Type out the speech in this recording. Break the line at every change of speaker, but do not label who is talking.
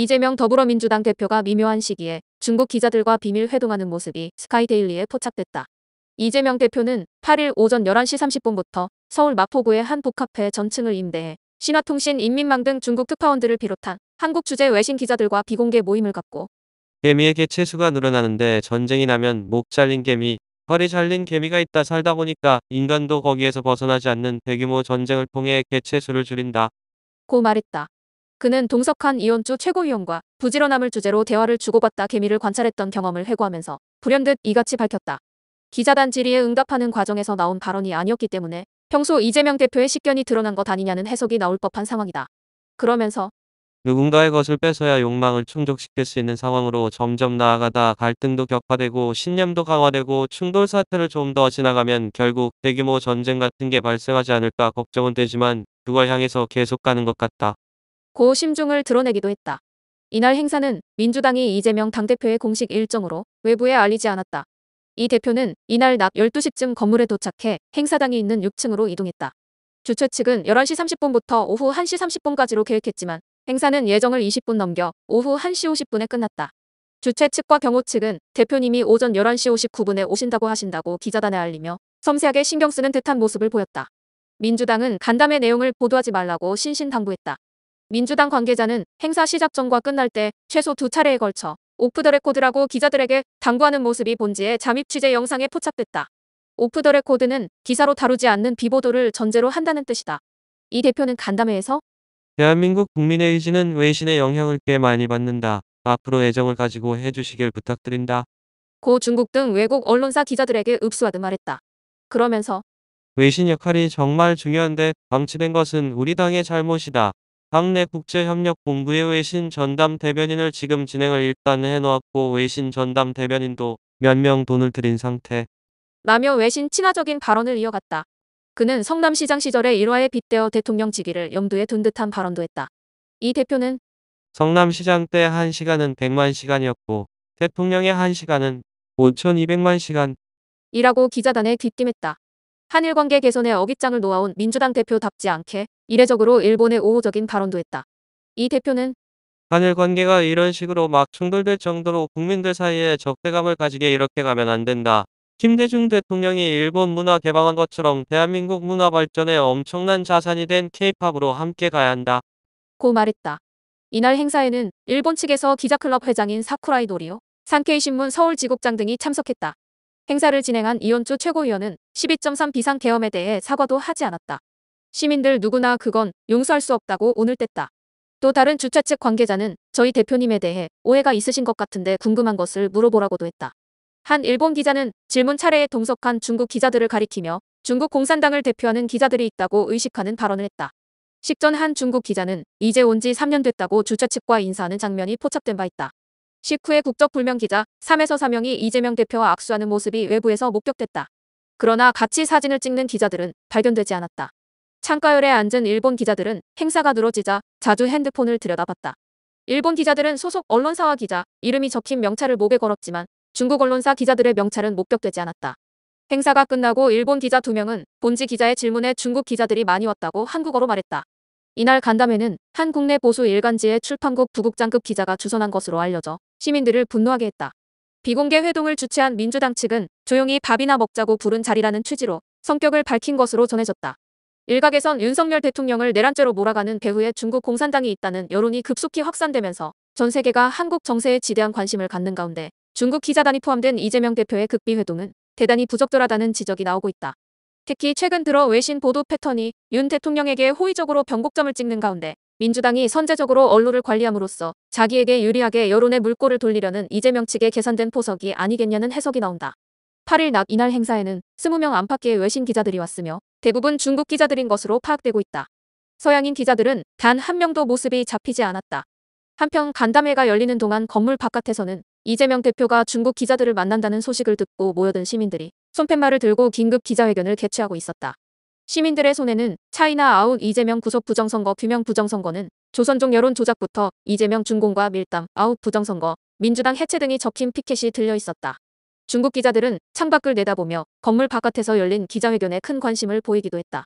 이재명 더불어민주당 대표가 미묘한 시기에 중국 기자들과 비밀 회동하는 모습이 스카이데일리에 포착됐다. 이재명 대표는 8일 오전 11시 30분부터 서울 마포구의 한 복합회 전층을 임대해 신화통신, 인민망 등 중국 특파원들을 비롯한 한국 주재 외신 기자들과 비공개 모임을 갖고
개미의 개체수가 늘어나는데 전쟁이 나면 목 잘린 개미, 허리 잘린 개미가 있다 살다 보니까 인간도 거기에서 벗어나지 않는 대규모 전쟁을 통해 개체수를 줄인다.
고 말했다. 그는 동석한 이원주 최고위원과 부지런함을 주제로 대화를 주고받다 개미를 관찰했던 경험을 회고하면서 불현듯 이같이 밝혔다. 기자단 질의에 응답하는 과정에서 나온 발언이 아니었기 때문에 평소 이재명 대표의 식견이 드러난 것 아니냐는 해석이 나올 법한 상황이다. 그러면서
누군가의 것을 뺏어야 욕망을 충족시킬 수 있는 상황으로 점점 나아가다 갈등도 격화되고 신념도 강화되고 충돌 사태를 좀 더 지나가면 결국 대규모 전쟁 같은 게 발생하지 않을까 걱정은 되지만 그걸 향해서 계속 가는 것 같다.
고 심중을 드러내기도 했다. 이날 행사는 민주당이 이재명 당대표의 공식 일정으로 외부에 알리지 않았다. 이 대표는 이날 낮 12시쯤 건물에 도착해 행사당이 있는 6층으로 이동했다. 주최 측은 11시 30분부터 오후 1시 30분까지로 계획했지만 행사는 예정을 20분 넘겨 오후 1시 50분에 끝났다. 주최 측과 경호 측은 대표님이 오전 11시 59분에 오신다고 하신다고 기자단에 알리며 섬세하게 신경 쓰는 듯한 모습을 보였다. 민주당은 간담회 내용을 보도하지 말라고 신신당부했다. 민주당 관계자는 행사 시작 전과 끝날 때 최소 2차례에 걸쳐 오프 더 레코드라고 기자들에게 당부하는 모습이 본지의 잠입 취재 영상에 포착됐다. 오프 더 레코드는 기사로 다루지 않는 비보도를 전제로 한다는 뜻이다. 이 대표는 간담회에서
대한민국 국민의 의지는 외신의 영향을 꽤 많이 받는다. 앞으로 애정을 가지고 해주시길 부탁드린다.
고 중국 등 외국 언론사 기자들에게 읍수하듯 말했다. 그러면서
외신 역할이 정말 중요한데 방치된 것은 우리 당의 잘못이다. 당내 국제협력본부의 외신 전담 대변인을 지금 진행을 일단 해놓았고 외신 전담 대변인도 몇 명 돈을 들인 상태.
라며 외신 친화적인 발언을 이어갔다. 그는 성남시장 시절의 일화에 빗대어 대통령 직위를 염두에 둔 듯한 발언도 했다. 이 대표는
성남시장 때 1시간은 100만 시간이었고 대통령의 1시간은 5,200만 시간.
이라고 기자단에 귀띔했다. 한일 관계 개선에 어깃장을 놓아온 민주당 대표답지 않게 이례적으로 일본의 우호적인 발언도 했다. 이 대표는
한일 관계가 이런 식으로 막 충돌될 정도로 국민들 사이에 적대감을 가지게 이렇게 가면 안 된다. 김대중 대통령이 일본 문화 개방한 것처럼 대한민국 문화 발전에 엄청난 자산이 된 케이팝으로 함께 가야 한다.
고 말했다. 이날 행사에는 일본 측에서 기자클럽 회장인 사쿠라이 노리오, 산케이신문 서울지국장 등이 참석했다. 행사를 진행한 이원주 최고위원은 12.3 비상계엄에 대해 사과도 하지 않았다. 시민들 누구나 그건 용서할 수 없다고 오늘 뗐다. 또 다른 주최 측 관계자는 저희 대표님에 대해 오해가 있으신 것 같은데 궁금한 것을 물어보라고도 했다. 한 일본 기자는 질문 차례에 동석한 중국 기자들을 가리키며 중국 공산당을 대표하는 기자들이 있다고 의식하는 발언을 했다. 식전 한 중국 기자는 이제 온 지 3년 됐다고 주최 측과 인사하는 장면이 포착된 바 있다. 식후에 국적불명 기자 3에서 4명이 이재명 대표와 악수하는 모습이 외부에서 목격됐다. 그러나 같이 사진을 찍는 기자들은 발견되지 않았다. 창가열에 앉은 일본 기자들은 행사가 늘어지자 자주 핸드폰을 들여다봤다. 일본 기자들은 소속 언론사와 기자 이름이 적힌 명찰을 목에 걸었지만 중국 언론사 기자들의 명찰은 목격되지 않았다. 행사가 끝나고 일본 기자 2명은 본지 기자의 질문에 중국 기자들이 많이 왔다고 한국어로 말했다. 이날 간담회는 한 국내 보수 일간지의 출판국 부국장급 기자가 주선한 것으로 알려져 시민들을 분노하게 했다. 비공개 회동을 주최한 민주당 측은 조용히 밥이나 먹자고 부른 자리라는 취지로 성격을 밝힌 것으로 전해졌다. 일각에선 윤석열 대통령을 내란죄로 몰아가는 배후에 중국 공산당이 있다는 여론이 급속히 확산되면서 전 세계가 한국 정세에 지대한 관심을 갖는 가운데 중국 기자단이 포함된 이재명 대표의 극비 회동은 대단히 부적절하다는 지적이 나오고 있다. 특히 최근 들어 외신 보도 패턴이 윤 대통령에게 호의적으로 변곡점을 찍는 가운데 민주당이 선제적으로 언론을 관리함으로써 자기에게 유리하게 여론의 물꼬를 돌리려는 이재명 측의 계산된 포석이 아니겠냐는 해석이 나온다. 8일 낮 이날 행사에는 20명 안팎의 외신 기자들이 왔으며 대부분 중국 기자들인 것으로 파악되고 있다. 서양인 기자들은 단 한 명도 모습이 잡히지 않았다. 한편 간담회가 열리는 동안 건물 바깥에서는 이재명 대표가 중국 기자들을 만난다는 소식을 듣고 모여든 시민들이 손팻말을 들고 긴급 기자회견을 개최하고 있었다. 시민들의 손에는 차이나 아웃 이재명 구속 부정선거 규명 부정선거는 조선족 여론 조작부터 이재명 준공과 밀담 아웃 부정선거 민주당 해체 등이 적힌 피켓이 들려 있었다. 중국 기자들은 창밖을 내다보며 건물 바깥에서 열린 기자회견에 큰 관심을 보이기도 했다.